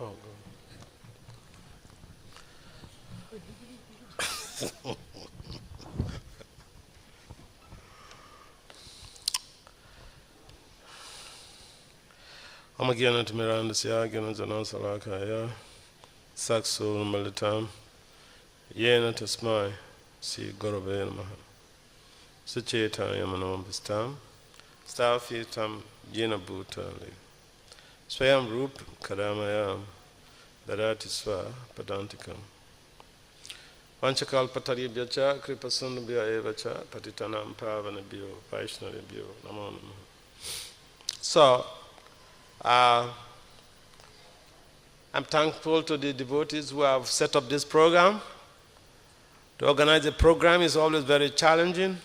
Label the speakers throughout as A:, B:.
A: Oh, good. Amagyan to Miranda Sia, Ganas and Salakaya, Saxo Malitam, Yena to Smai, see Gorobe Maha. Sucheta Yamanam Bistam, Starfitam Yena Butali. Swayam Rup Kadamayam, Darati Swa, Padantikam. Vanchakal Patari Byacha, Kripasun Bya Evacha, Patitanam Pavana Bio, Vaishnava Bio, Namon. So, I'm thankful to the devotees who have set up this program. To organize a program is always very challenging.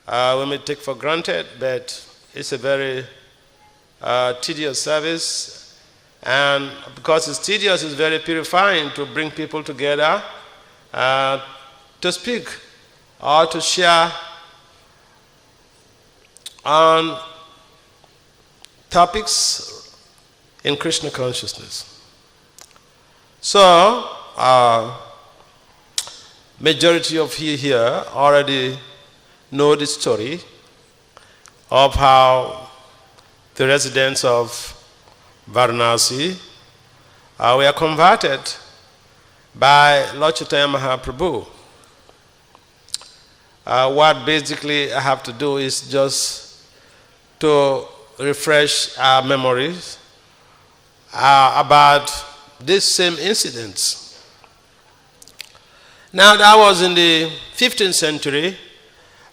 A: We may take for granted, but it's a very tedious service. And because it's tedious, it's very purifying to bring people together to speak or to share on topics in Krishna consciousness. So, majority of you here already know the story of how the residents of Varanasi were converted by Lord Chaitanya Mahaprabhu. What basically I have to do is just to refresh our memories about these same incidents. Now that was in the 15th century.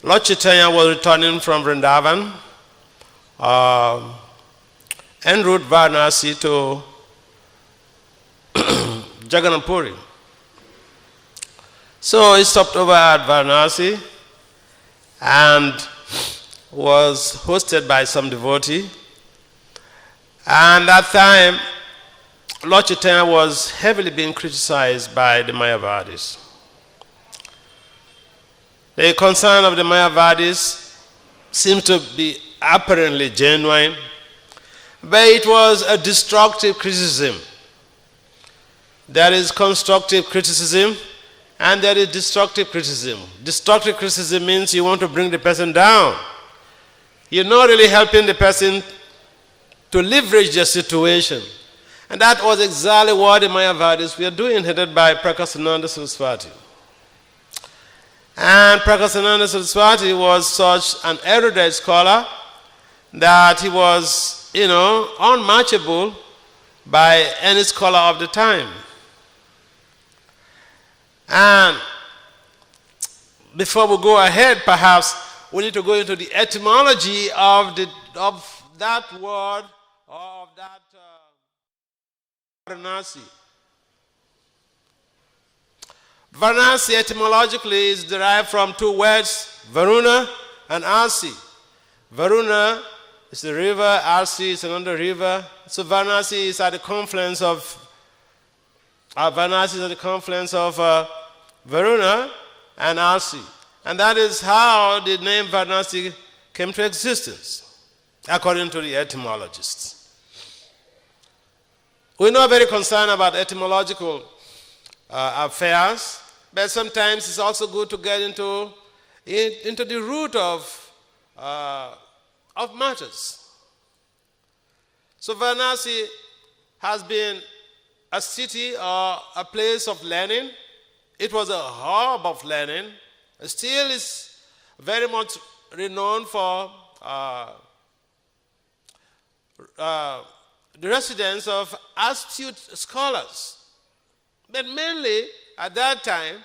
A: Lord Chaitanya was returning from Vrindavan en route Varanasi to Jagannath Puri. So he stopped over at Varanasi and was hosted by some devotee. And at that time, Lord Chaitanya was heavily being criticized by the Mayavadis. The concern of the Mayavadis seems to be apparently genuine, but it was a destructive criticism. There is constructive criticism and there is destructive criticism. Destructive criticism means you want to bring the person down. You're not really helping the person to leverage the situation. And that was exactly what the Mayavadis were doing, headed by Prakasananda Saraswati. And Prakasananda Saraswati was such an erudite scholar that he was, unmatchable by any scholar of the time. And before we go ahead, perhaps we need to go into the etymology of that word, or of that Varanasi. Varanasi etymologically is derived from two words, Varuna and Arsi. Varuna is a river, Arsi is another river. So Varanasi is at the confluence of Varuna and Arsi. And that is how the name Varanasi came to existence, according to the etymologists. We're not very concerned about etymological affairs, but sometimes it's also good to get into the root of matters. So Varanasi has been a city or a place of learning. It was a hub of learning. It still is very much renowned for the residence of astute scholars, but mainly at that time,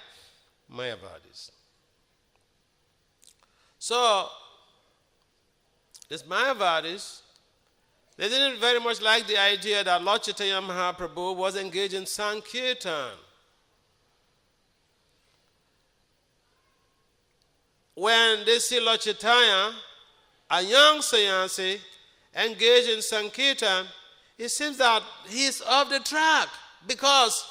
A: Mayavadis. So, these Mayavadis, they didn't very much like the idea that Lord Chaitanya Mahaprabhu was engaged in Sankirtan. When they see Lord Chaitanya, a young sannyasi, engaged in Sankirtan, it seems that he is off the track, because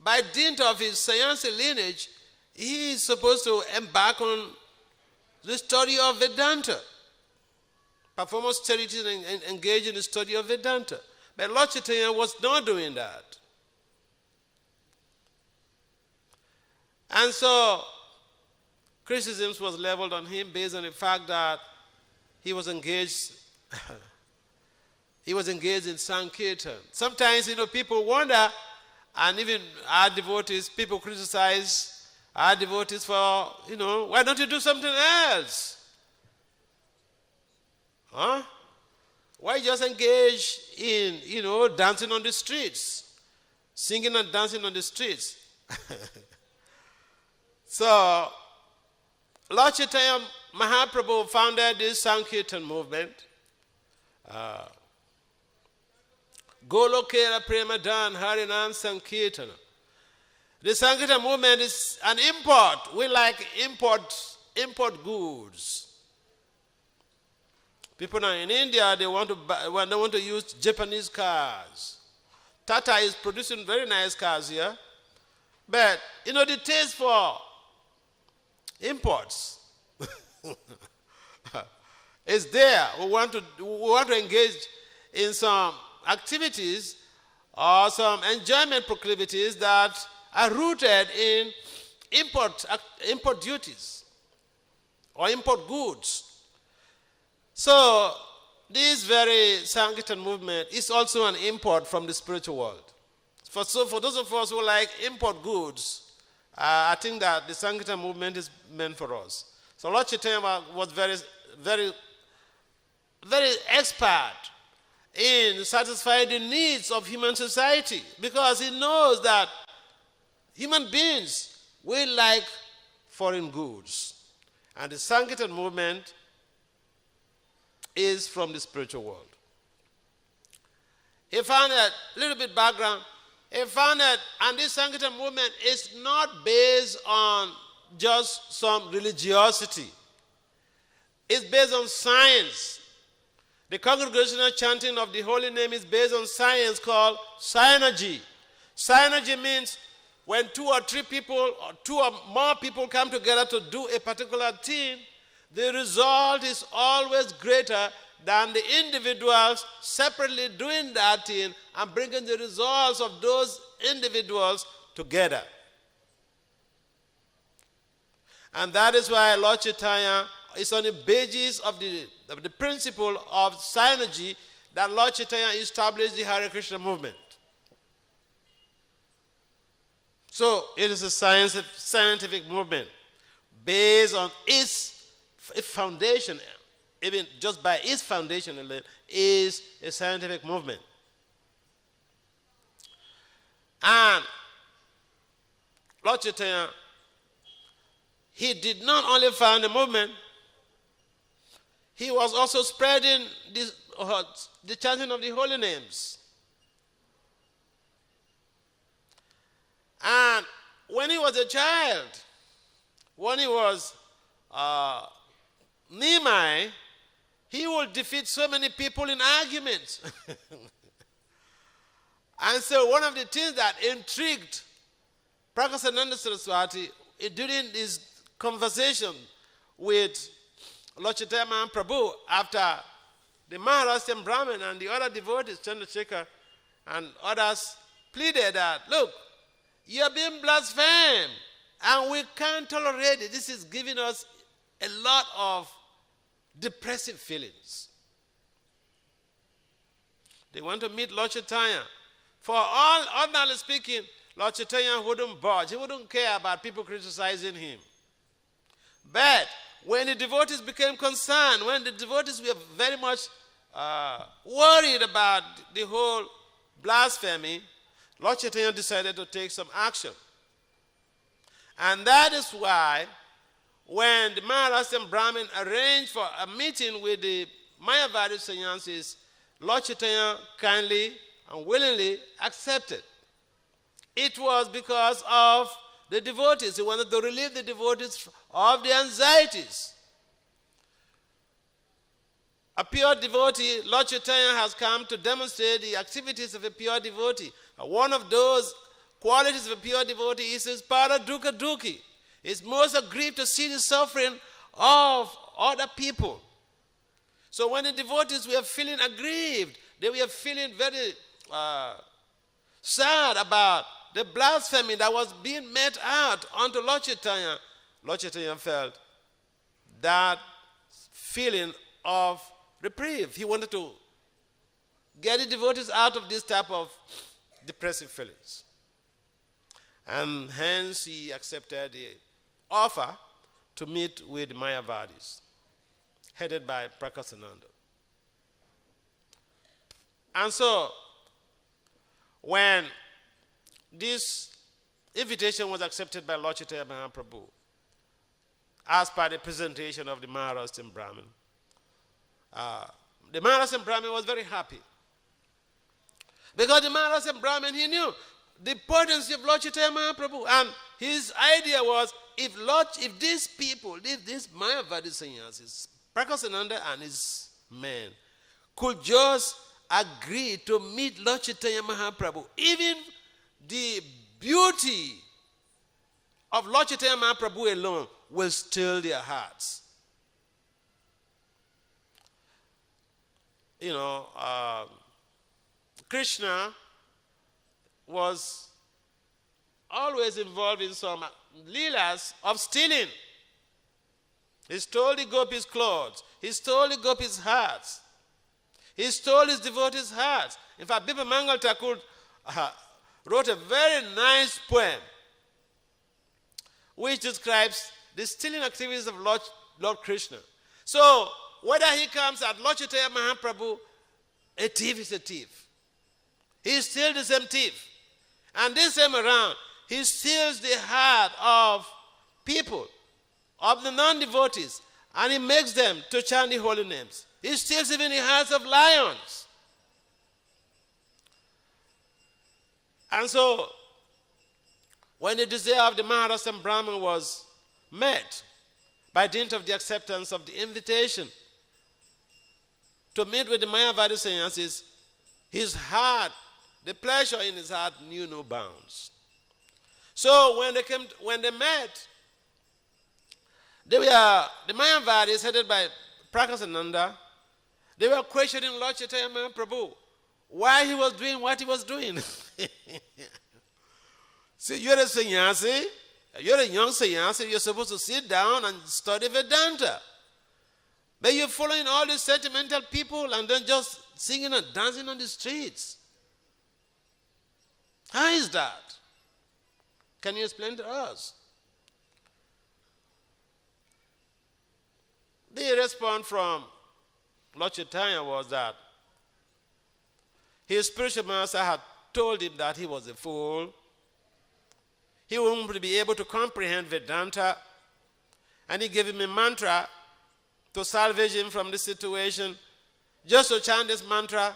A: by dint of his sannyasi lineage, he is supposed to embark on the study of Vedanta, perform austerities and engage in the study of Vedanta. But Lord Chaitanya was not doing that. And so, criticisms was leveled on him based on the fact that he was engaged in Sankirtan. Sometimes, people wonder, and even our devotees, people criticize our devotees for, why don't you do something else? Huh? Why just engage in, dancing on the streets, singing and dancing on the streets? So, Lord Chaitanya Mahaprabhu founded this Sankirtan movement. Golokera Premadan Harinam Sankirtana. The Sankirtan movement is an import. We like import goods. People now in India, they want to use Japanese cars. Tata is producing very nice cars here. But, the taste for imports is there. We want to engage in some activities or some enjoyment proclivities that are rooted in import duties or import goods. So this very Sankirtan movement is also an import from the spiritual world. For those of us who like import goods, I think that the Sankirtan movement is meant for us. So Lord Chaitanya was very, very, very expert in satisfying the needs of human society, because he knows that human beings will like foreign goods. And the Sankirtan movement is from the spiritual world. He found a little bit background. He found that, and this Sankirtan movement is not based on just some religiosity. It's based on science. The congregational chanting of the holy name is based on science called synergy. Synergy means when 2 or 3 people or 2 or more people come together to do a particular thing, the result is always greater than the individuals separately doing that thing and bringing the results of those individuals together. And that is why Lord Chaitanya is on the basis of the principle of synergy that Lord Chaitanya established the Hare Krishna movement. So it is a scientific movement based on its foundation. Even just by its foundation alone, is a scientific movement. And Lord Chaitanya, he did not only found the movement, he was also spreading the chanting of the holy names. And when he was a child, when he was Nimai, he will defeat so many people in arguments. And so one of the things that intrigued Prakasananda Saraswati during his conversation with Lord Chaitanya Mahaprabhu after the Maharashtrian Brahmin and the other devotees, Chandrasekhar and others, pleaded that, look, you are being blasphemed and we can't tolerate it. This is giving us a lot of depressive feelings. They want to meet Lord Chaitanya. For all, ordinarily speaking, Lord Chaitanya wouldn't budge. He wouldn't care about people criticizing him. But when the devotees became concerned, when the devotees were very much worried about the whole blasphemy, Lord Chaitanya decided to take some action. And that is why when the Maharashtrian Brahmin arranged for a meeting with the Mayavadi sannyasis, Lord Chaitanya kindly and willingly accepted. It was because of the devotees. He wanted to relieve the devotees of the anxieties. A pure devotee, Lord Chaitanya has come to demonstrate the activities of a pure devotee. One of those qualities of a pure devotee is his para dukkha dukhi. It's most aggrieved to see the suffering of other people. So when the devotees were feeling aggrieved, they were feeling very sad about the blasphemy that was being met out onto Lord Chaitanya. Lord Chaitanya felt that feeling of reprieve. He wanted to get the devotees out of this type of depressive feelings. And hence he accepted the offer to meet with the Mayavadis, headed by Prakasananda. And so, when this invitation was accepted by Lord Chaitanya Mahaprabhu, as per the presentation of the Maharashtra Brahmin, the Maharashtra Brahmin was very happy. Because the Maharashtra Brahmin, he knew the potency of Lord Chaitanya Mahaprabhu. And his idea was, if these people, these Mayavadi sannyasis, Prakasananda and his men, could just agree to meet Lord Chaitanya Mahaprabhu, even the beauty of Lord Chaitanya Mahaprabhu alone will still their hearts. You know, Krishna was always involved in some leelas of stealing. He stole the gopis' clothes. He stole the gopis' hearts. He stole his devotees' hearts. In fact, Bipa Mangal Thakur wrote a very nice poem which describes the stealing activities of Lord Krishna. So, whether he comes at Lord Chaitanya Mahaprabhu, a thief is a thief. He is still the same thief. And this time around, he steals the heart of people, of the non-devotees, and he makes them to chant the holy names. He steals even the hearts of lions. And so, when the desire of the Maharashtra Brahmin was met by dint of the acceptance of the invitation to meet with the Mayavadi sannyasis, his heart, the pleasure in his heart knew no bounds. So when they met, the Mayavadis headed by Prakasananda, they were questioning Lord Chaitanya Mahaprabhu why he was doing what he was doing. See, you're a sannyasi, you're a young sannyasi, you're supposed to sit down and study Vedanta. But you're following all these sentimental people and then just singing and dancing on the streets. How is that? Can you explain to us? The response from Lord Chaitanya was that his spiritual master had told him that he was a fool. He wouldn't be able to comprehend Vedanta, and he gave him a mantra to salvage him from this situation, just to chant this mantra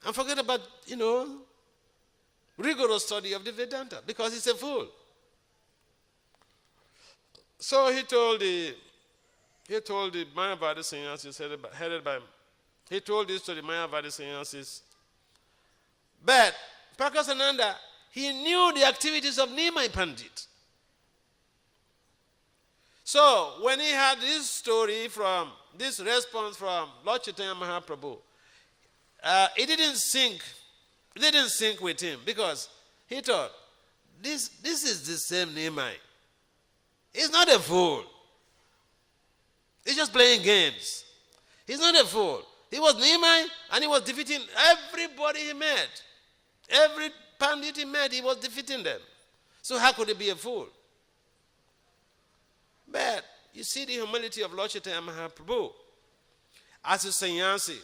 A: and forget about, rigorous study of the Vedanta, because he's a fool. So he told the Mayavadi sannyasis headed by him, he told this to the Mayavadi sannyasis. But Prakasananda, he knew the activities of Nimai Pandit. So when he had this response from Lord Chaitanya Mahaprabhu, it didn't sink with him, because he thought, this is the same Nimai. He's not a fool. He's just playing games. He's not a fool. He was Nimai, and he was defeating everybody he met. Every Pandit he met, he was defeating them. So how could he be a fool? But you see the humility of Lord Chaitanya Mahaprabhu. As a sannyasi,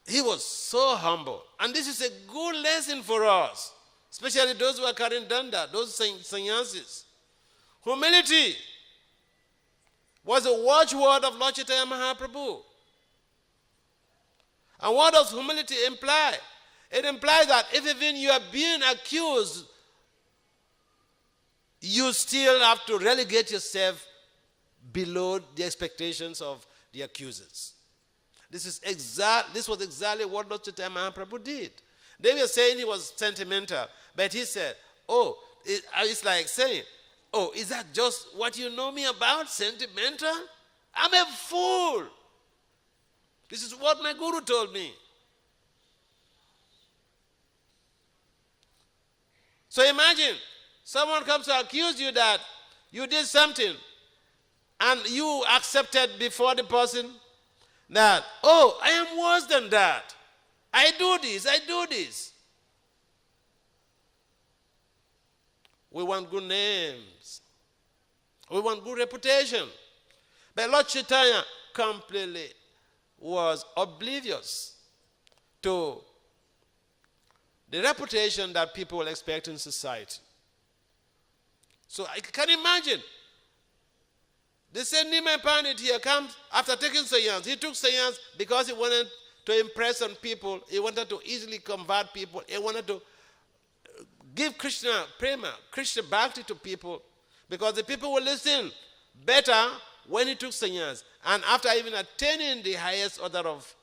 A: he was so humble. And this is a good lesson for us, especially those who are carrying danda, those sannyasis. Humility was a watchword of Lord Chaitanya Mahaprabhu. And what does humility imply? It implies that if even you are being accused, you still have to relegate yourself below the expectations of the accusers. This was exactly what Lord Chaitanya Mahaprabhu did. They were saying he was sentimental, but he said, it's like saying, is that just what you know me about, sentimental? I'm a fool. This is what my guru told me. So imagine, someone comes to accuse you that you did something and you accepted before the person that, oh, I am worse than that. I do this. We want good names. We want good reputation. But Lord Chaitanya completely was oblivious to the reputation that people expect in society. So I can imagine. The same Nimai Pandit here comes after taking seance. He took seance because he wanted to impress on people. He wanted to easily convert people. He wanted to give Krishna prema, Krishna bhakti to people, because the people will listen better when he took sannyas and after even attaining the highest order of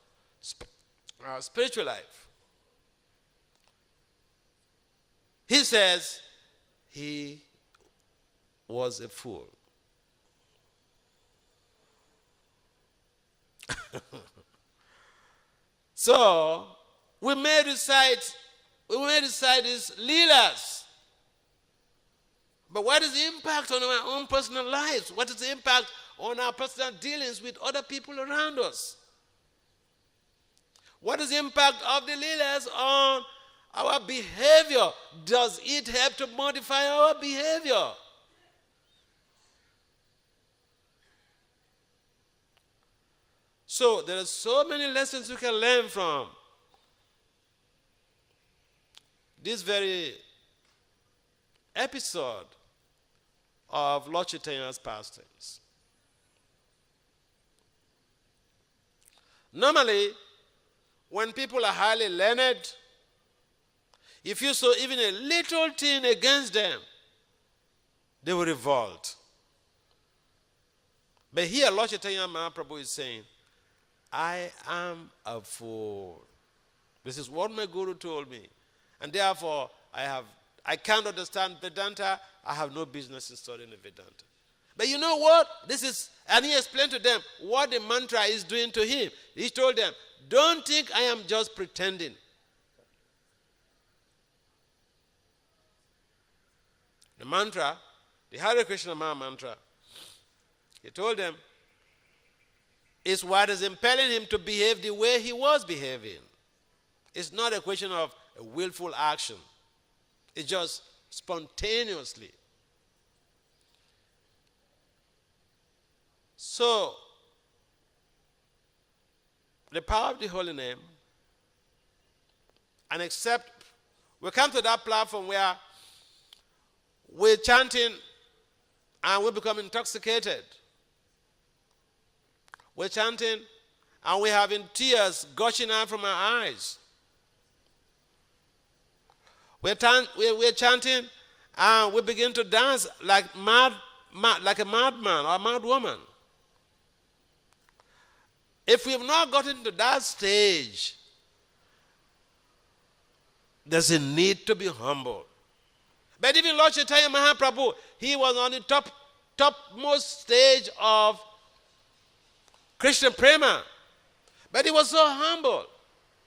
A: spiritual life. He says he was a fool. So we may recite his leelas. But what is the impact on our own personal lives? What is the impact on our personal dealings with other people around us? What is the impact of the leelas on our behavior? Does it help to modify our behavior? So there are so many lessons we can learn from this very episode of Lord Chaitanya's pastimes. Normally, when people are highly learned, if you saw even a little thing against them, they will revolt. But here, Lord Chaitanya Mahaprabhu is saying, I am a fool. This is what my guru told me. And therefore, I can't understand Vedanta. I have no business in studying the Vedanta. But you know what? And he explained to them what the mantra is doing to him. He told them, don't think I am just pretending. The mantra, the Hare Krishna Maha mantra, he told them, is what is impelling him to behave the way he was behaving. It's not a question of a willful action. It's just spontaneously. So, the power of the holy name, and except we come to that platform where we're chanting and we become intoxicated. We're chanting and we're having tears gushing out from our eyes. We're chanting and we begin to dance like a madman or a mad woman. If we have not gotten to that stage, there's a need to be humble. But even Lord Chaitanya Mahaprabhu, he was on the topmost stage of Krishna Prema. But he was so humble.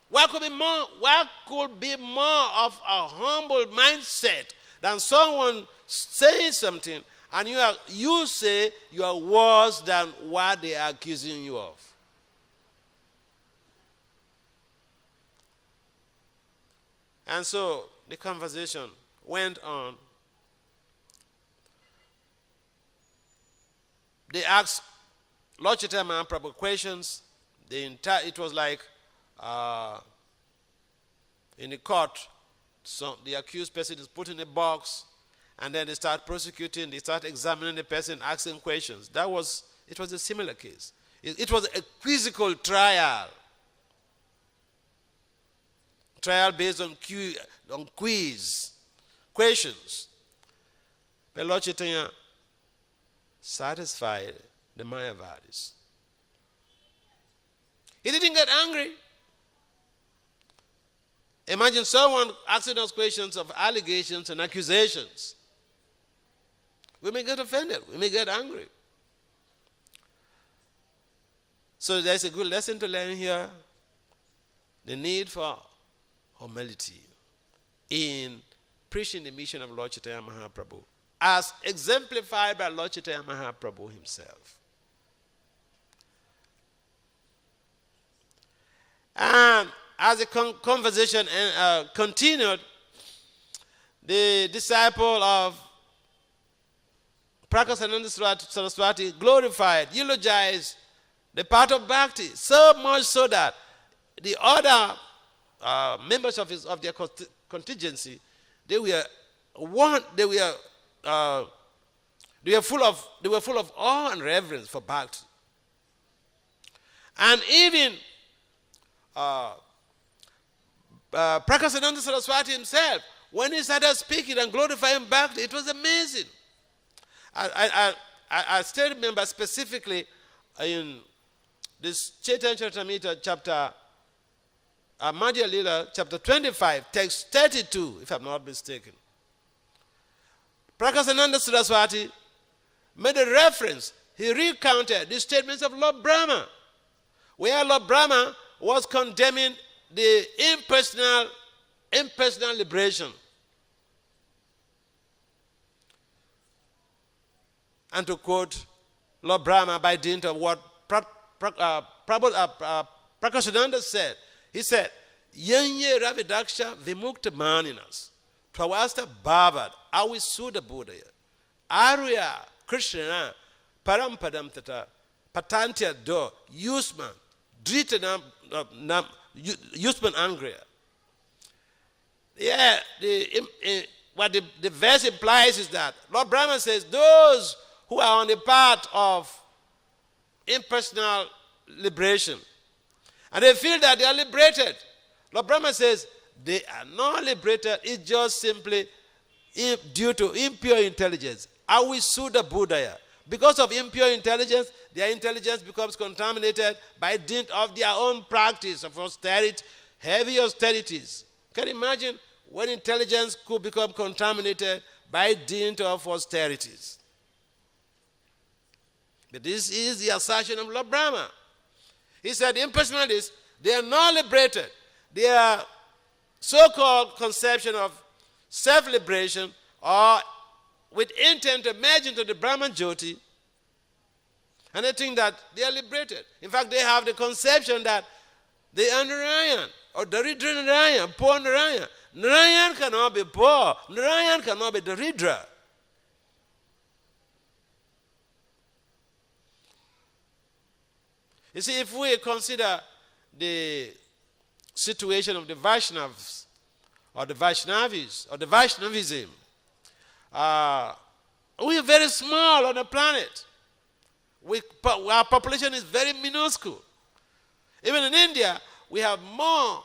A: What could be more of a humble mindset than someone saying something and you say you are worse than what they are accusing you of? And so the conversation went on. They asked Lord Chaitanya Mahaprabhu questions. It was like in the court, so the accused person is put in a box, and then they start prosecuting, they start examining the person, asking questions. It was a similar case. It was a quizzical trial. Trial based on quiz, questions. But Lord Chaitanya satisfied the Mayavadis. He didn't get angry. Imagine someone asking us questions of allegations and accusations. We may get offended. We may get angry. So there's a good lesson to learn here. The need for humility in preaching the mission of Lord Chaitanya Mahaprabhu, as exemplified by Lord Chaitanya Mahaprabhu himself. And as the conversation continued, the disciple of Prakasananda Saraswati glorified, eulogized the part of Bhakti, so much so that the other members of their contingency, they were full of awe and reverence for Bhakti. And even Prakasananda Saraswati himself, when he started speaking and glorifying Bhakti, it was amazing. I still remember specifically in this Chaitanya Charitamrita chapter, Madhya Lila, chapter 25, text 32, if I'm not mistaken. Prakasananda Saraswati made a reference. He recounted the statements of Lord Brahma, where Lord Brahma was condemning the impersonal liberation. And to quote Lord Brahma by dint of what Prakasananda said, he said, Yanye Ravidaksha Vimukta Maninas, Prawasta Bhavad, Avisuddha Buddhaya, Arya Krishna, Parampadam Tata, Patantya Do, Yusman, Dritanam, Yusman Angriya. Yeah, what the verse implies is that Lord Brahma says those who are on the path of impersonal liberation, and they feel that they are liberated, Lord Brahma says they are not liberated. It's just simply due to impure intelligence. Avisuddha Buddhaya. Because of impure intelligence, their intelligence becomes contaminated by dint of their own practice of austerity, heavy austerities. Can you imagine when intelligence could become contaminated by dint of austerities? But this is the assertion of Lord Brahma. He said impersonalists, they are not liberated. Their so-called conception of self-liberation or with intent to merge into the Brahman Jyoti, and they think that they are liberated. In fact, they have the conception that they are Narayan, or Daridra Narayan, poor Narayan. Narayan cannot be poor. Narayan cannot be Daridra. You see, if we consider the situation of the Vaishnavas, or the Vaishnavis, or the Vaishnavism, we are very small on the planet. Our population is very minuscule. Even in India, we have more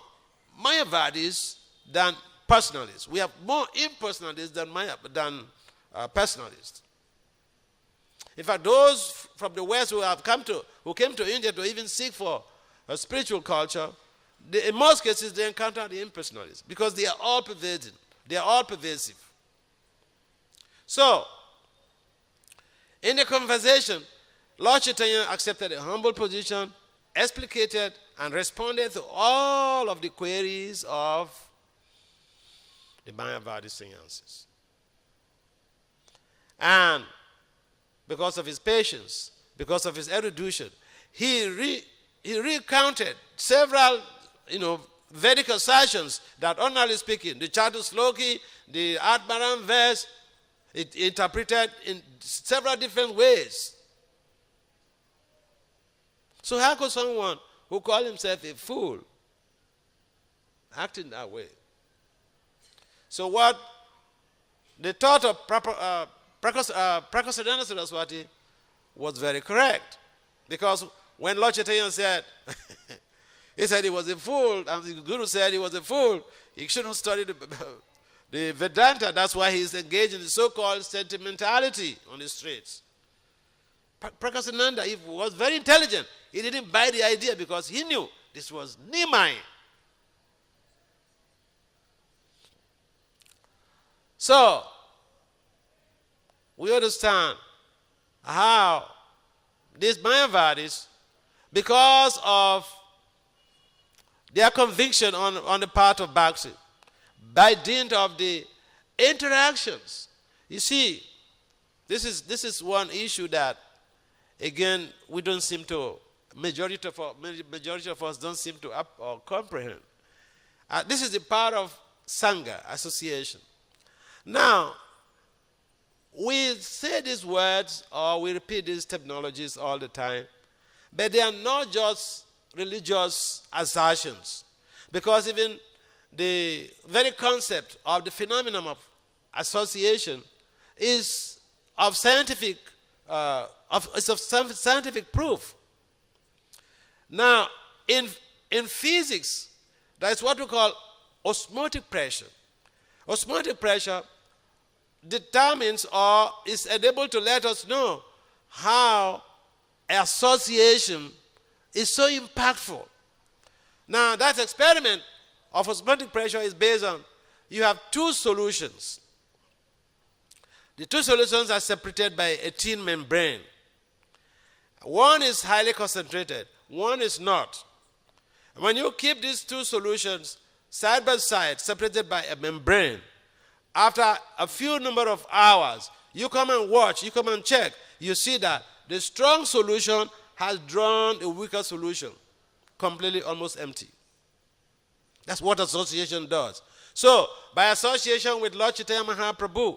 A: Mayavadis than personalists. We have more impersonalists than personalists. In fact, those from the West who came to India to even seek for a spiritual culture, in most cases they encounter the impersonalists because they are all pervading. They are all pervasive. So, in the conversation, Lord Chaitanya accepted a humble position, explicated and responded to all of the queries of the Mayavadi seances. And because of his patience, because of his erudition, he recounted several, Vedic assertions that, ordinarily speaking, the Chatusloki, the Atmaram verse, it interpreted in several different ways. So how could someone who called himself a fool act in that way? So what the thought of Prakasananda Saraswati was very correct. Because when Lord Chaitanya said, he said he was a fool, and the Guru said he was a fool, he shouldn't study the Vedanta. That's why he's engaged in the so-called sentimentality on the streets. Prakasananda, he was very intelligent. He didn't buy the idea because he knew this was Nimai. So, we understand how these Mayavadis because of their conviction on the part of Baxter, by dint of the interactions. You see, this is one issue that, again, we don't seem to, majority of us don't seem to or comprehend. This is the part of Sangha association. Now, we say these words or we repeat these terminologies all the time, but they are not just religious assertions, because even the very concept of the phenomenon of association is of scientific scientific proof. Now, in physics, that's what we call osmotic pressure. Osmotic pressure determines or is able to let us know how association is so impactful. Now, that experiment of osmotic pressure is based on, you have two solutions. The two solutions are separated by a thin membrane. One is highly concentrated, one is not. When you keep these two solutions side by side, separated by a membrane, after a few number of hours, you come and watch, you come and check, you see that the strong solution has drawn a weaker solution, completely almost empty. That's what association does. So, by association with Lord Chaitanya Mahaprabhu,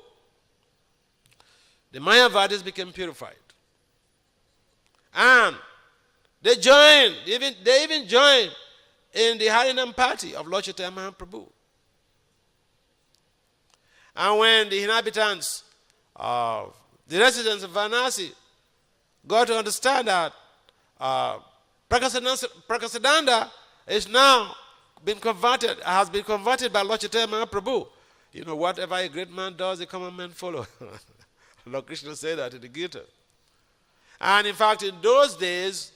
A: the Mayavadis became purified. And they even joined in the Harinam party of Lord Chaitanya Mahaprabhu. And when the inhabitants of the residents of Varanasi got to understand that Prakasananda is now has been converted by Lord Chaitanya Mahaprabhu. You know, whatever a great man does, a common man follow. Lord Krishna said that in the Gita. And in fact, in those days,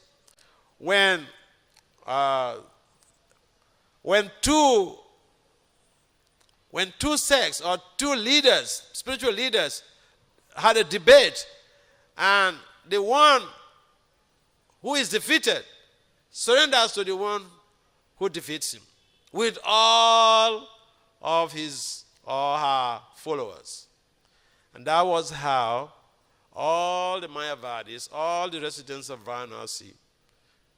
A: when two sects or two leaders, spiritual leaders, had a debate, and the one who is defeated surrenders to the one who defeats him with all of his or her followers. And that was how all the Mayavadis, all the residents of Varanasi,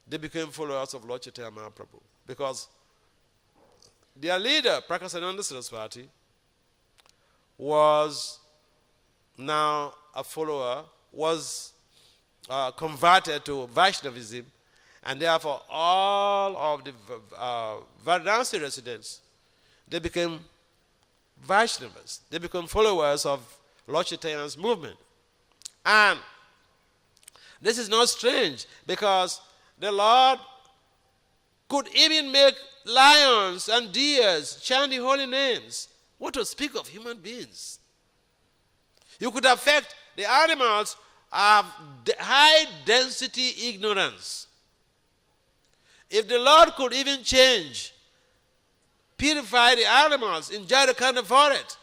A: they became followers of Lord Chaitanya Mahaprabhu. Because their leader, Prakasananda Saraswati, was now a follower, was converted to Vaishnavism, and therefore all of the Varanasi residents, they became Vaishnavas. They became followers of Lord Chaitanya's movement. And this is not strange, because the Lord could even make lions and deers chant the holy names. What to speak of human beings? You could affect the animals of high density ignorance. If the Lord could even purify the animals in Jharkhand forest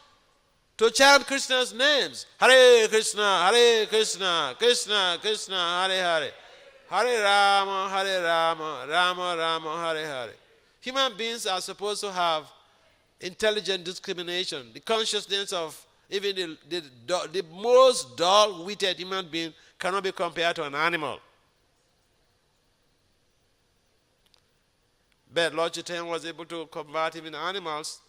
A: to chant Krishna's names, Hare Krishna, Krishna Krishna, Hare Hare, Hare Rama, Rama Rama, Hare Hare. Human beings are supposed to have intelligent discrimination. The consciousness of even the most dull-witted human being cannot be compared to an animal. But Lord Chaitanya was able to convert even animals.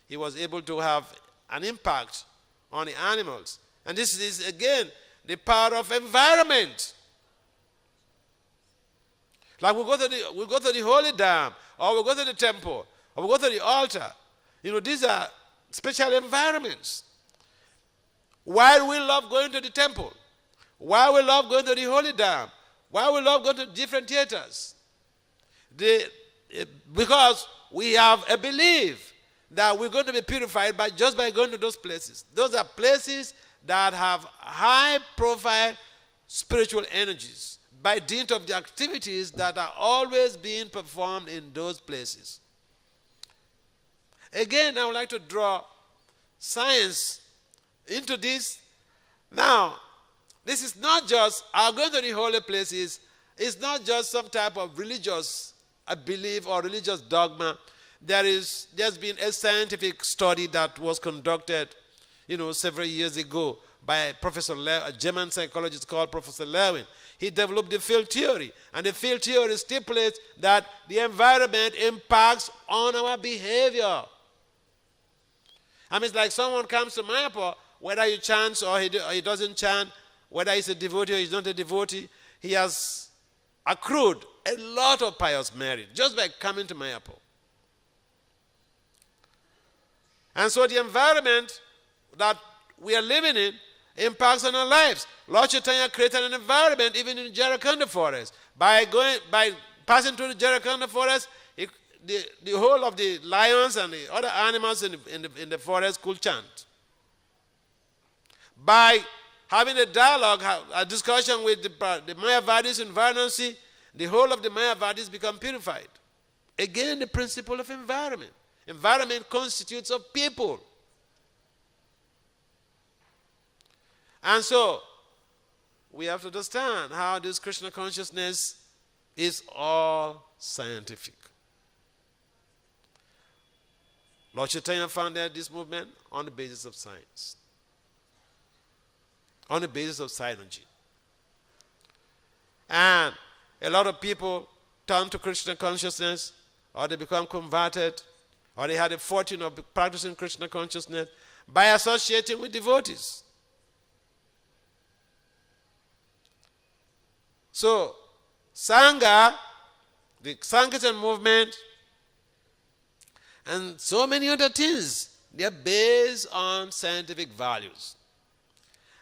A: He was able to have an impact on the animals. And this is, again, the power of environment. Like we go to the holy dam, or we go to the temple, or we go to the altar. You know, these are special environments. Why we love going to the temple? Why we love going to the holy dam? Why we love going to different theaters? Because we have a belief that we're going to be purified just by going to those places. Those are places that have high-profile spiritual energies by dint of the activities that are always being performed in those places. Again, I would like to draw science into this. Now, this is not just our going to the holy places it's not just some type of religious belief or religious dogma. There's been a scientific study that was conducted, several years ago by a German psychologist called Professor Lewin. He developed the field theory, and the field theory stipulates that the environment impacts on our behavior. I mean, it's like someone comes to Mayapur, whether he chants or he doesn't chant, whether he's a devotee or he's not a devotee, he has accrued a lot of pious merit just by coming to Mayapur. And so the environment that we are living in impacts on our lives. Lord Chaitanya created an environment even in Jarakhanda forest. By passing through the Jarakhanda forest, the whole of the lions and the other animals in the forest could chant. By having a dialogue, a discussion with the Mayavadis in Varanasi, the whole of the Mayavadis become purified. Again, the principle of environment. Environment constitutes of people. And so, we have to understand how this Krishna consciousness is all scientific. Lord Chaitanya founded this movement on the basis of science, on the basis of synergy. And a lot of people turn to Krishna consciousness, or they become converted, or they had a fortune of practicing Krishna consciousness by associating with devotees. So, Sangha, the Sankirtan movement, and so many other things, they are based on scientific values.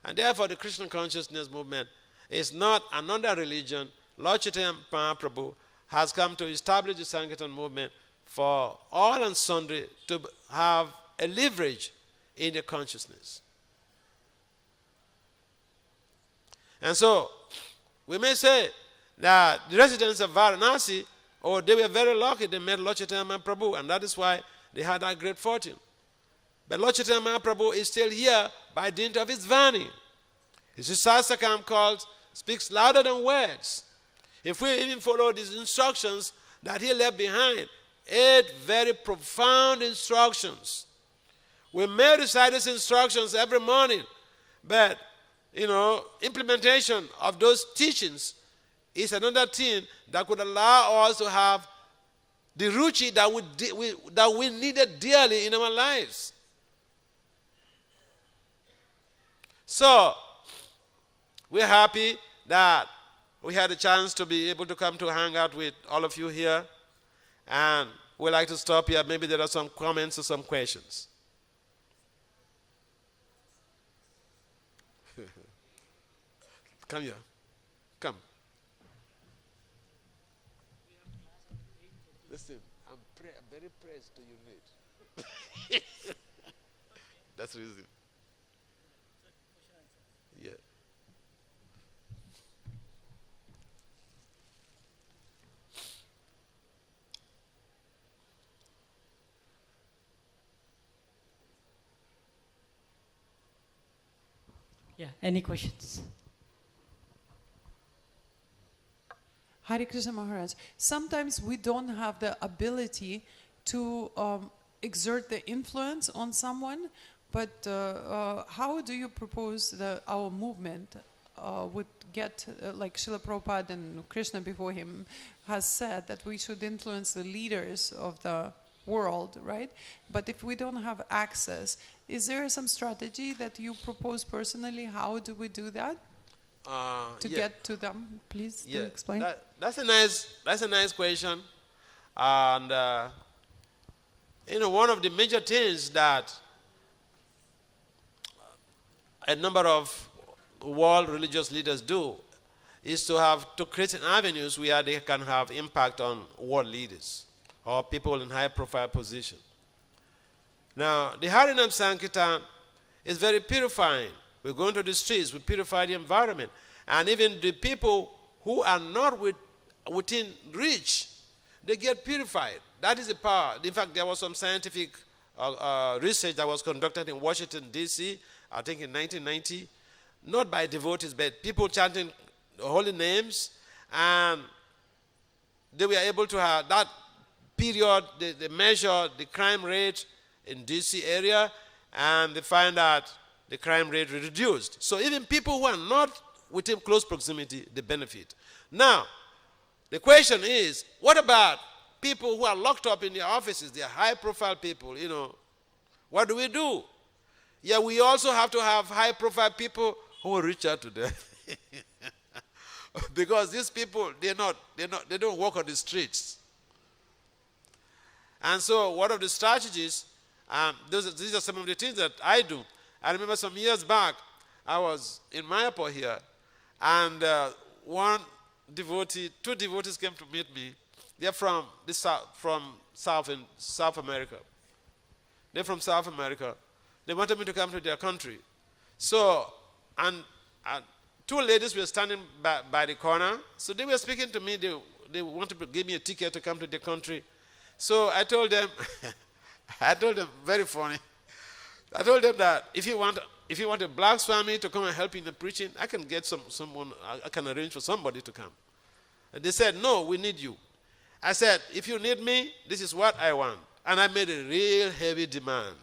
A: And therefore, the Krishna consciousness movement is not another religion. Lord Chaitanya Mahaprabhu has come to establish the Sankirtan movement for all and sundry to have a leverage in the consciousness. And so, we may say that the residents of Varanasi, they were very lucky they met Lord Chaitanya Mahaprabhu, and that is why they had that great fortune. But Lord Chaitanya Mahaprabhu is still here by dint of his Vani. His Sasakam speaks louder than words. If we even follow these instructions that he left behind, 8 very profound instructions. We may recite these instructions every morning, but implementation of those teachings is another thing that could allow us to have the ruchi that we needed dearly in our lives. So, we're happy that we had a chance to be able to come to hang out with all of you here. And we'd like to stop here. Maybe there are some comments or some questions. Come here. Come. Listen, I'm very pressed to urinate. That's the reason. Yeah.
B: Yeah, any questions?
C: Hare Krishna Maharaj, sometimes we don't have the ability to exert the influence on someone, but how do you propose our movement would get, like Srila Prabhupada and Krishna before him has said that we should influence the leaders of the world, right? But if we don't have access, is there some strategy that you propose personally? How do we do that? Get to them, please do explain.
A: That's a nice question, and one of the major things that a number of world religious leaders do is to create avenues where they can have impact on world leaders or people in high-profile position. Now, the Harinam Sankirtan is very purifying. We go into the streets, we purify the environment. And even the people who are not within reach, they get purified. That is the power. In fact, there was some scientific research that was conducted in Washington, D.C., I think in 1990, not by devotees, but people chanting holy names, And they were able to have that period, they measured the crime rate in DC area, and they find that the crime rate reduced. So even people who are not within close proximity, they benefit. Now, the question is, what about people who are locked up in their offices? They are high-profile people, What do we do? Yeah, we also have to have high-profile people who will reach out to them. Because these people, they don't walk on the streets. And so one of the strategies, these are some of the things that I do. I remember some years back, I was in Mayapur here, and two devotees came to meet me. They're from South America. They're from South America. They wanted me to come to their country. So, and two ladies were standing by the corner. So they were speaking to me. They wanted to give me a ticket to come to their country. So I told them, very funny. I told them that if you want a black Swami to come and help in the preaching, I can get someone, I can arrange for somebody to come. And they said, no, we need you. I said, if you need me, this is what I want. And I made a real heavy demand.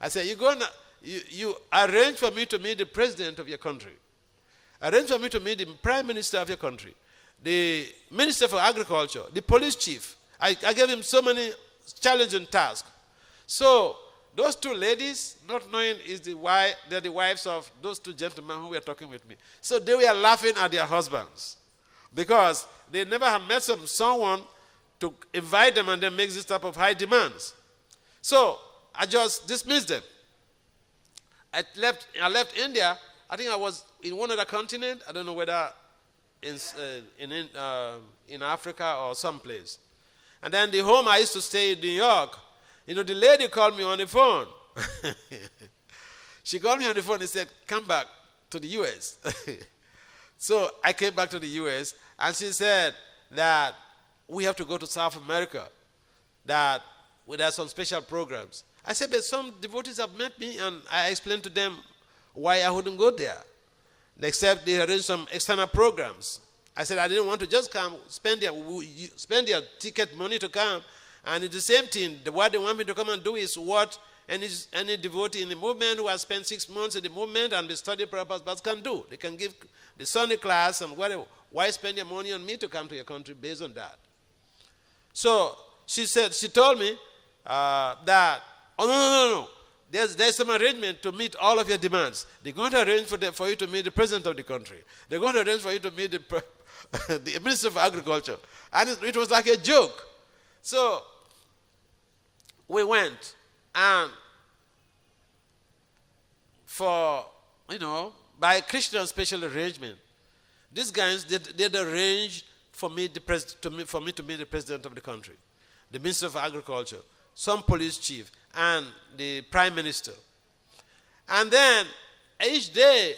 A: I said, you arrange for me to meet the president of your country. Arrange for me to meet the prime minister of your country, the minister for agriculture, the police chief. I gave him so many challenging tasks. So those two ladies, not knowing they're the wives of those two gentlemen who were talking with me. So they were laughing at their husbands because they never had met someone to invite them and then make this type of high demands. So I just dismissed them. I left India. I think I was in one other continent. I don't know whether in Africa or someplace. And then the home I used to stay in New York, the lady called me on the phone. She called me on the phone and said, come back to the U.S. So I came back to the U.S. and she said that we have to go to South America, that there are some special programs. I said, but some devotees have met me, and I explained to them why I wouldn't go there, except they arranged some external programs. I said I didn't want to just come, spend their ticket money to come, and it's the same thing. What they want me to come and do is what any devotee in the movement who has spent 6 months in the movement and the study purpose can do. They can give the Sunday class and whatever. Why spend your money on me to come to your country based on that? So she told me that, oh, no. There's some arrangement to meet all of your demands. They're going to arrange for you to meet the president of the country. They're going to arrange for you to meet the minister of agriculture. And it was like a joke. So we went, and by Krishna's special arrangement, these guys did arrange for me to meet the president of the country, the minister of agriculture, some police chief, and the prime minister. And then each day,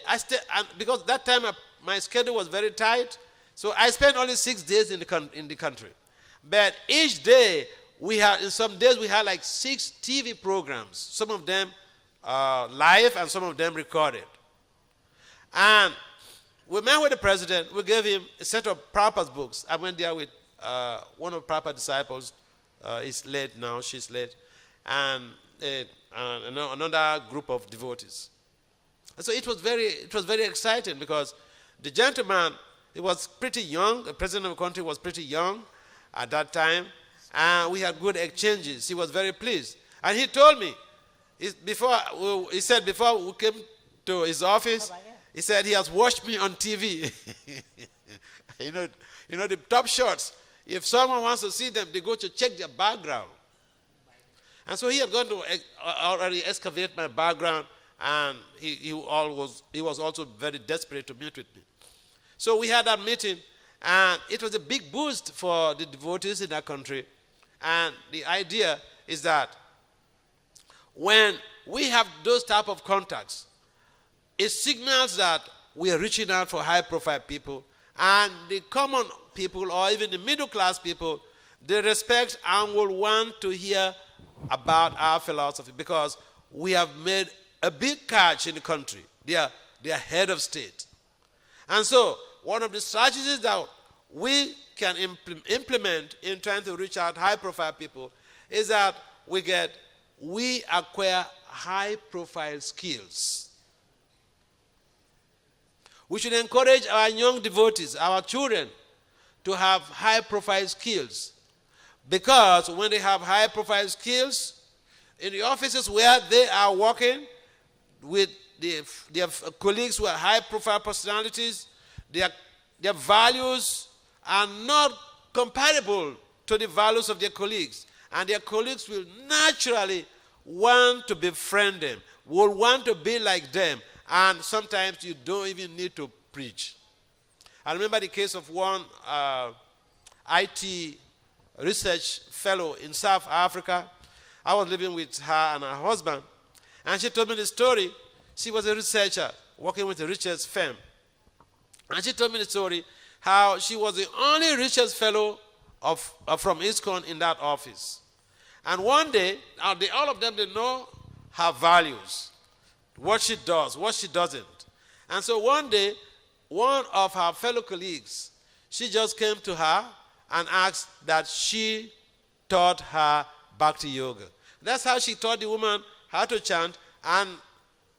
A: because that time my schedule was very tight, so I spent only 6 days in the country. But each day, in some days we had like 6 TV programs, some of them live and some of them recorded. And we met with the president. We gave him a set of Prabhupada's books. I went there with one of Prabhupada's disciples. He's late now, she's late. And another group of devotees. And so it was very exciting because the gentleman, he was pretty young. The president of the country was pretty young at that time. And we had good exchanges. He was very pleased. And he told me, he said before we came to his office, he said he has watched me on TV. The top shots. If someone wants to see them, they go to check their background. And so he had gone to already excavate my background, and he was also very desperate to meet with me. So we had that meeting, and it was a big boost for the devotees in that country. And the idea is that when we have those type of contacts, it signals that we are reaching out for high-profile people, and the common people or even the middle-class people, they respect and will want to hear about our philosophy because we have made a big catch in the country. They are head of state. And so one of the strategies that we can implement in trying to reach out high-profile people is that we acquire high-profile skills. We should encourage our young devotees, our children, to have high-profile skills. Because when they have high-profile skills, in the offices where they are working with their colleagues who are high-profile personalities, their values are not comparable to the values of their colleagues. And their colleagues will naturally want to befriend them, will want to be like them. And sometimes you don't even need to preach. I remember the case of one IT research fellow in South Africa. I was living with her and her husband, and she told me the story. She was a researcher working with a research firm. And she told me the story how she was the only research fellow from ISKCON in that office. And one day, all of them, they know her values, what she does, what she doesn't. And so one day, one of her fellow colleagues, she just came to her and asked that she taught her Bhakti Yoga. That's how she taught the woman how to chant. And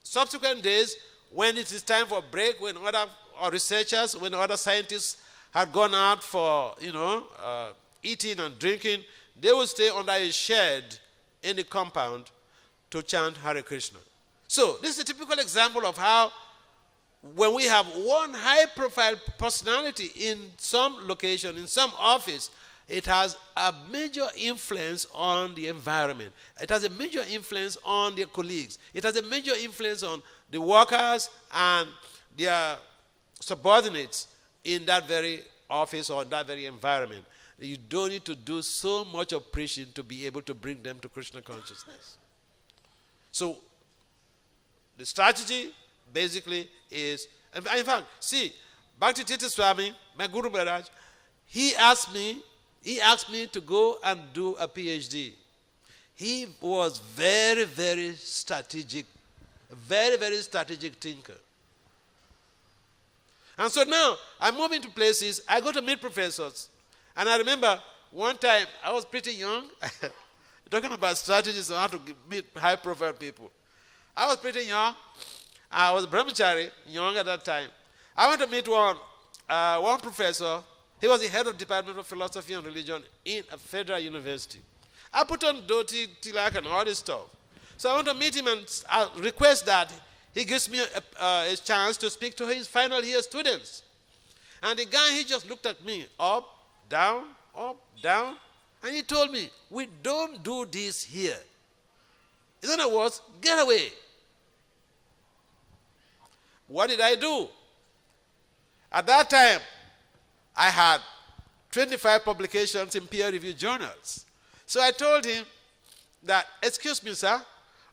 A: subsequent days, when it is time for break, when other researchers, when other scientists had gone out for, eating and drinking, they would stay under a shed in the compound to chant Hare Krishna. So this is a typical example of how when we have one high-profile personality in some location, in some office, it has a major influence on the environment. It has a major influence on their colleagues. It has a major influence on the workers and their subordinates in that very office or that very environment. You don't need to do so much of preaching to be able to bring them to Krishna consciousness. So the strategy basically is, in fact, see, Bhakti Tirtha Swami, my Guru Maharaj, he asked me to go and do a PhD. He was very, very strategic thinker. And so now I move into places, I go to meet professors. And I remember one time I was pretty young, talking about strategies on how to meet high-profile people. I was pretty young. I was brahmachari, young at that time. I went to meet one professor. He was the head of the Department of Philosophy and Religion in a federal university. I put on dhoti, tilak, and all this stuff. So I want to meet him and request that he gives me a chance to speak to his final year students. And the guy, he just looked at me, up, down, and he told me, we don't do this here. In other words, get away. What did I do? At that time, I had 25 publications in peer-reviewed journals. So I told him that, excuse me, sir,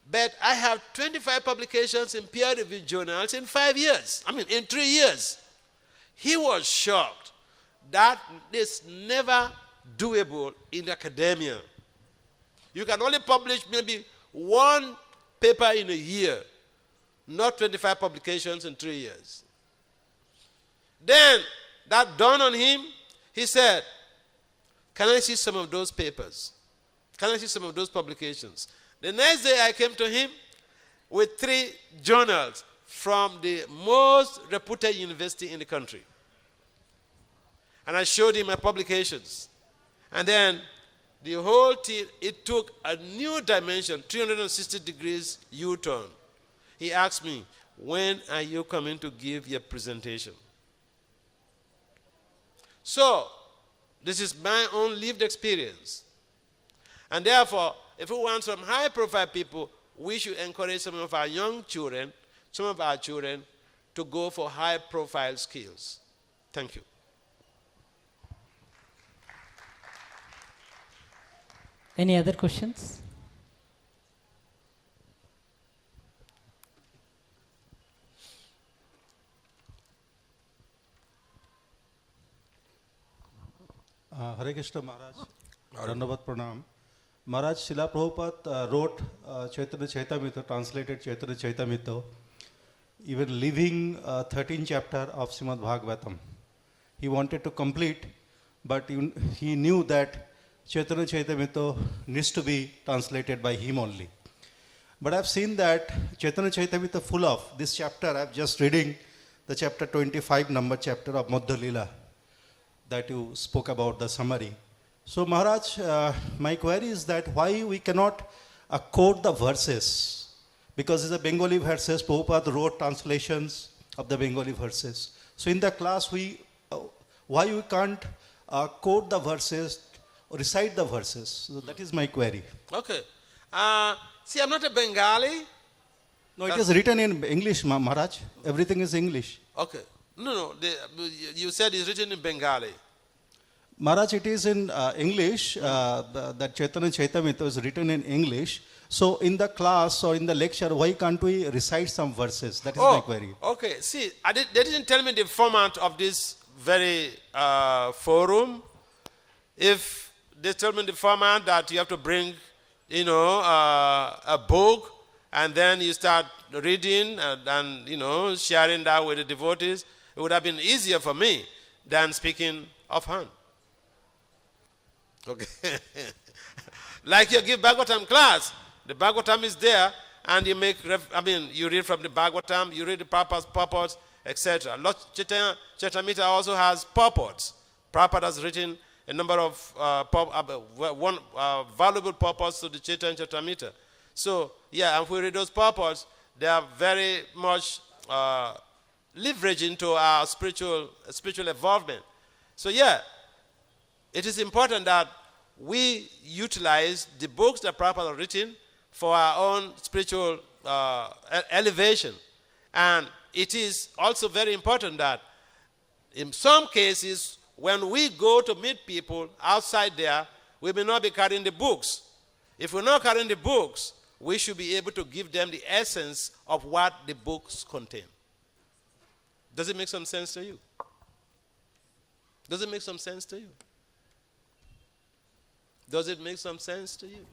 A: but I have 25 publications in peer-reviewed journals in 5 years. In 3 years. He was shocked. That is never doable in academia. You can only publish maybe one paper in a year, not 25 publications in 3 years. Then, that dawned on him. He said, can I see some of those papers? Can I see some of those publications? The next day I came to him with 3 journals from the most reputed university in the country. And I showed him my publications. And then the whole thing, it took a new dimension, 360 degrees U-turn. He asked me, when are you coming to give your presentation? So, this is my own lived experience. And therefore, if we want some high-profile people, we should encourage some of our young children, some of our children, to go for high-profile skills. Thank you.
B: Any other questions?
D: Hare Krishna Maharaj, Dandavat Pranam. Maharaj, Srila Prabhupada wrote Chaitanya Chaitamrita, translated Chaitanya Chaitamrita, even leaving 13th chapter of Srimad Bhagavatam. he wanted to complete, but he knew that Chaitanya Chaitamrita needs to be translated by him only. But I've seen that Chaitanya Chaitamrita full of this chapter. I'm just reading the chapter 25, number chapter of Madhya Leela that you spoke about, the summary. So Maharaj, my query is that why we cannot quote the verses? Because it's a Bengali verses, Prabhupada wrote translations of the Bengali verses. So in the class, why we can't quote the verses, or recite the verses? So that is my query.
A: Okay. See, I'm not a Bengali.
D: No, it is written in English, Maharaj. Everything is English.
A: Okay. No. You said it's written in Bengali.
D: Maharaj, it is in English. That Chaitanya Chaitamrita is written in English. So in the class or in the lecture, why can't we recite some verses? That is my query.
A: Okay. See, they didn't tell me the format of this very forum. If they told me the format that you have to bring, a book, and then you start reading and sharing that with the devotees, it would have been easier for me than speaking offhand. Okay. Like you give Bhagavatam class, the Bhagavatam is there, and you you read from the Bhagavatam, you read the Prabhupada's purports, etc. Lord Chaitamrita also has purports. Prabhupada has written a number of valuable purports to the Chaitanya Chaitamrita. So, yeah, if we read those purports, they are very much leveraging to our spiritual involvement. So, yeah, it is important that we utilize the books that Prabhupada have written for our own spiritual elevation. And it is also very important that in some cases, when we go to meet people outside there, we may not be carrying the books. If we're not carrying the books, we should be able to give them the essence of what the books contain. Does it make some sense to you? Does it make some sense to you? Does it make some sense to you?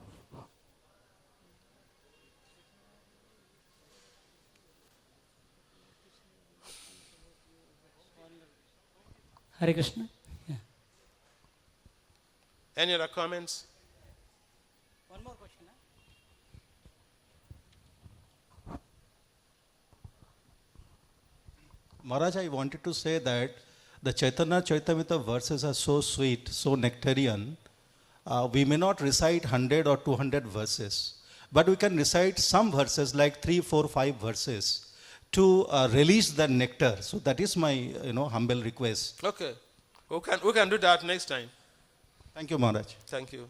B: Hare Krishna. Yeah.
A: Any other comments?
B: One more question.
D: Maharaj, I wanted to say that the Chaitanya Chaitamrita verses are so sweet, so nectarian. We may not recite 100 or 200 verses, but we can recite some verses like 3, 4, 5 verses to release the nectar. So that is my humble request.
A: Okay. We can do that next time.
D: Thank you, Maharaj.
A: Thank you.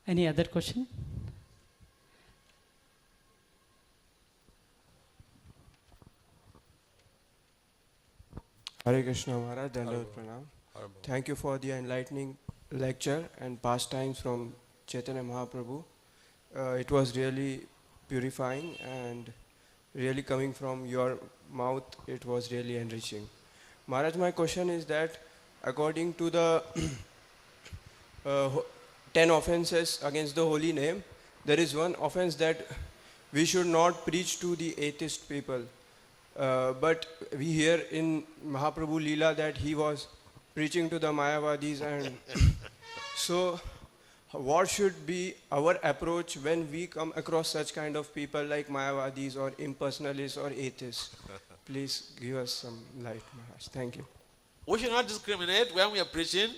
B: Any other question?
E: Hare Krishna Maharaj, Dandavat Pranam. Thank you for the enlightening lecture and pastimes from Chaitanya Mahaprabhu. It was really purifying, and really coming from your mouth, it was really enriching. Maharaj, my question is that according to the 10 offenses against the holy name, there is one offense that we should not preach to the atheist people. But we hear in Mahaprabhu Leela that he was preaching to the Mayavadis, and so what should be our approach when we come across such kind of people like Mayavadis or impersonalists or atheists? Please give us some light, Maharaj. Thank you.
A: We should not discriminate when we are preaching,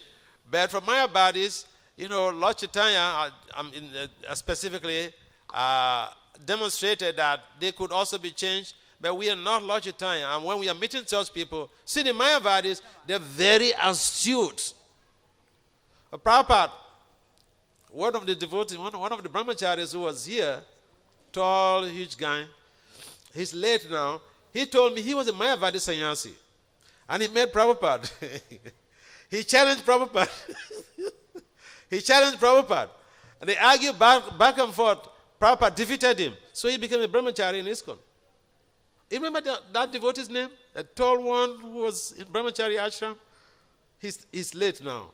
A: but for Mayavadis, Lord Chaitanya specifically demonstrated that they could also be changed, but we are not Lord Chaitanya. And when we are meeting such people, see the Mayavadis, they're very astute. Prabhupada, one of the devotees, one of the brahmacharis who was here, tall, huge guy, he's late now, he told me he was a Mayavadi sannyasi. And he met Prabhupada. He challenged Prabhupada. He challenged Prabhupada. And they argued back and forth. Prabhupada defeated him. So he became a brahmachari in ISKCON. You remember that devotee's name? The tall one who was in brahmachari ashram? He's late now.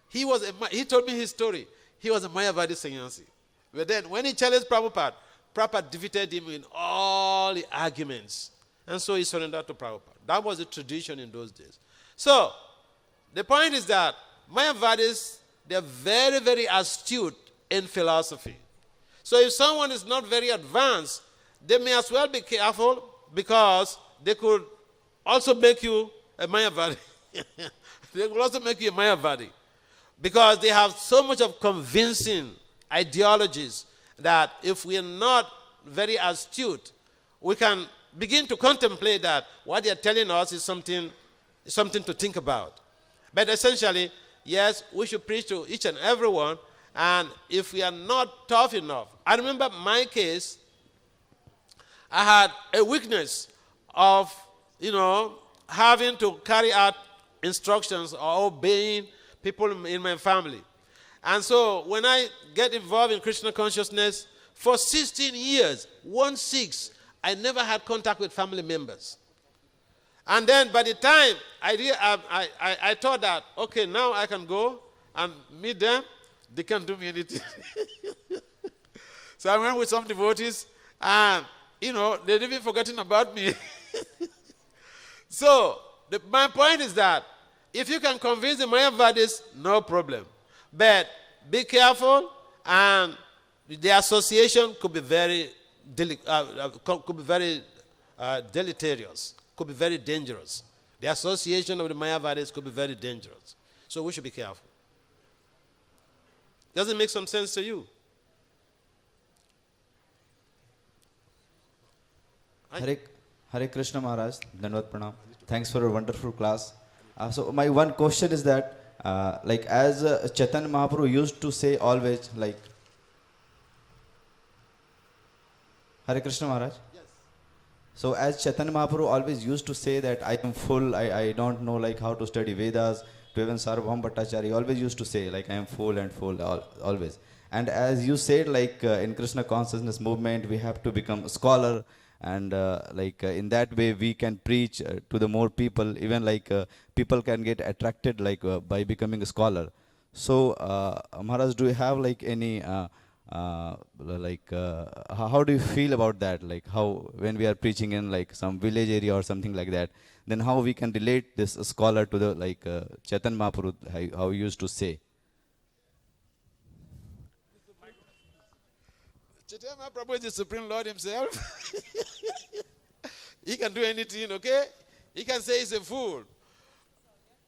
A: He told me his story. He was a Mayavadi sannyasi. But then when he challenged Prabhupada, Prabhupada defeated him in all the arguments. And so he surrendered to Prabhupada. That was the tradition in those days. So, the point is that Mayavadis, they're very, very astute in philosophy. So if someone is not very advanced, they may as well be careful because they could also make you a Mayavadi. They could also make you a Mayavadi because they have so much of convincing ideologies that if we are not very astute, we can begin to contemplate that what they are telling us is something to think about. But essentially, yes, we should preach to each and everyone, and if we are not tough enough. I remember my case, I had a weakness of, having to carry out instructions or obeying people in my family. And so when I get involved in Krishna consciousness, for 16 years, 16, I never had contact with family members. And then by the time I thought that, okay, now I can go and meet them, they can't do me anything. So I went with some devotees, and, they'd even forgotten about me. So my point is that if you can convince the Mayavadis, no problem. But be careful, and the association could be very deleterious, could be very dangerous. The association of the Mayavadis could be very dangerous. So we should be careful. Does it make some sense to you?
F: Hare Krishna Maharaj, Dandavad Pranam. Thanks for a wonderful class. So my one question is that, as Chaitanya Mahaprabhu used to say always, Hare Krishna Maharaj. Yes. So as Chaitanya Mahaprabhu always used to say that I am full, I don't know how to study Vedas. To even Sarvabhauma Bhattacharya always used to say I am full and full always. And as you said, in Krishna consciousness movement, we have to become a scholar. And in that way we can preach to the more people, even people can get attracted by becoming a scholar. So Maharaj, do you have any how do you feel about that, how when we are preaching in some village area or something like that, then how we can relate this scholar to the Chaitanya Mahaprabhu, how he used to say?
A: Chaitanya Mahaprabhu is the Supreme Lord himself. He can do anything, okay? He can say he's a fool.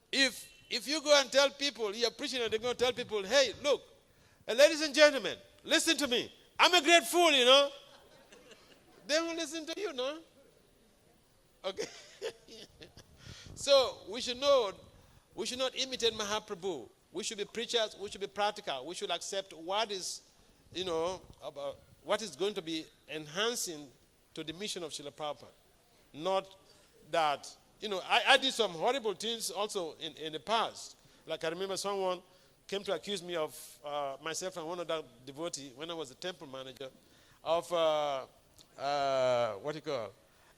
A: If you go and tell people, you're preaching and they're going to tell people, hey, look, ladies and gentlemen, listen to me. I'm a great fool, They won't listen to you, no? Okay? So we should not imitate Mahaprabhu. We should be preachers, we should be practical. We should accept what is, about what is going to be enhancing to the mission of Srila Prabhupada. Not that, I did some horrible things also in the past. Like I remember someone came to accuse me of myself and one other devotee when I was the temple manager of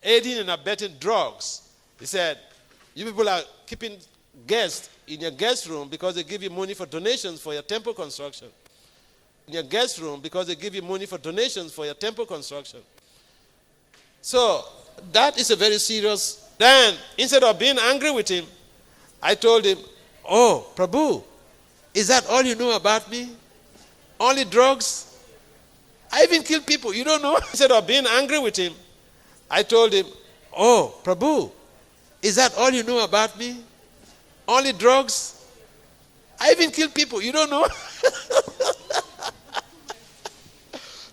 A: aiding and abetting drugs. He said, you people are keeping guests in your guest room because they give you money for donations for your temple construction. In your guest room because they give you money for donations for your temple construction. So that is a very serious. Then instead of being angry with him, I told him, oh, Prabhu, is that all you know about me? Only drugs? I even kill people, you don't know? Instead of being angry with him, I told him, oh, Prabhu, is that all you know about me? Only drugs? I even kill people, you don't know?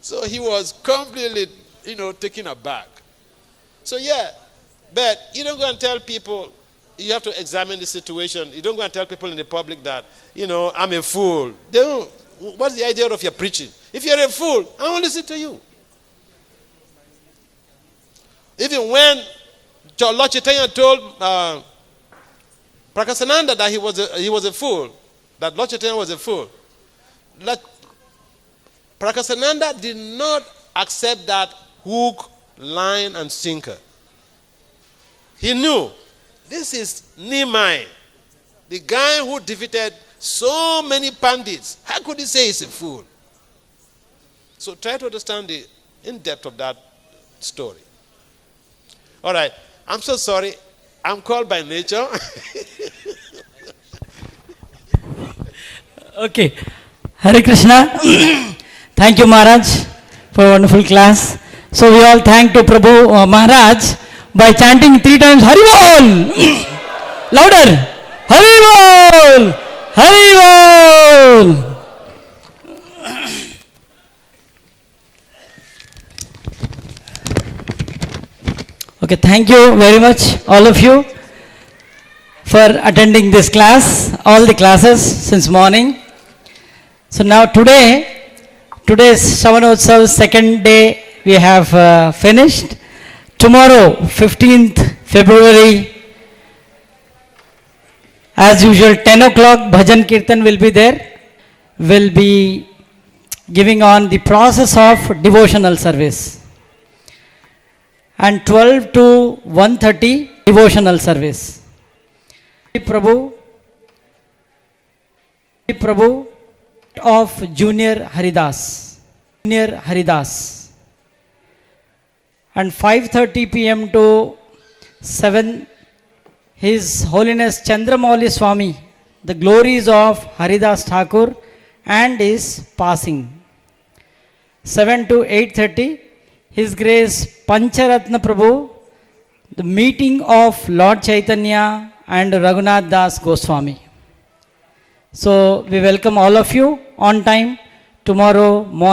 A: So he was completely, taken aback. So yeah, but you don't go and tell people, you have to examine the situation. You don't go and tell people in the public that, I'm a fool. What's the idea of your preaching? If you're a fool, I won't listen to you. Even when Lord Chaitanya told Prakasananda that he was a fool, that Lord Chaitanya was a fool, Prakasananda did not accept that hook, line, and sinker. He knew this is Nimai, the guy who defeated so many pandits. How could he say he's a fool? So try to understand in depth of that story. All right. I'm so sorry. I'm called by nature.
B: Okay. Hare Krishna. Thank you, Maharaj, for a wonderful class. So we all thank to Prabhu Maharaj by chanting 3 times Hari Bol. Louder. Hari Bol. Hari Bol. Okay, thank you very much, all of you, for attending this class, all the classes since morning. So now today's Shravanotsav second day we have finished. Tomorrow, 15th February, as usual, 10 o'clock, Bhajan Kirtan will be there. Will be giving on the process of devotional service. And 12 to 1:30 devotional service. Prabhu of Junior Haridas. And 5:30 p.m. to 7, His Holiness Chandramauli Swami, the glories of Haridas Thakur and his passing. 7 to 8:30, His Grace Pancharatna Prabhu, the meeting of Lord Chaitanya and Raghunath Das Goswami. So we welcome all of you on time tomorrow morning.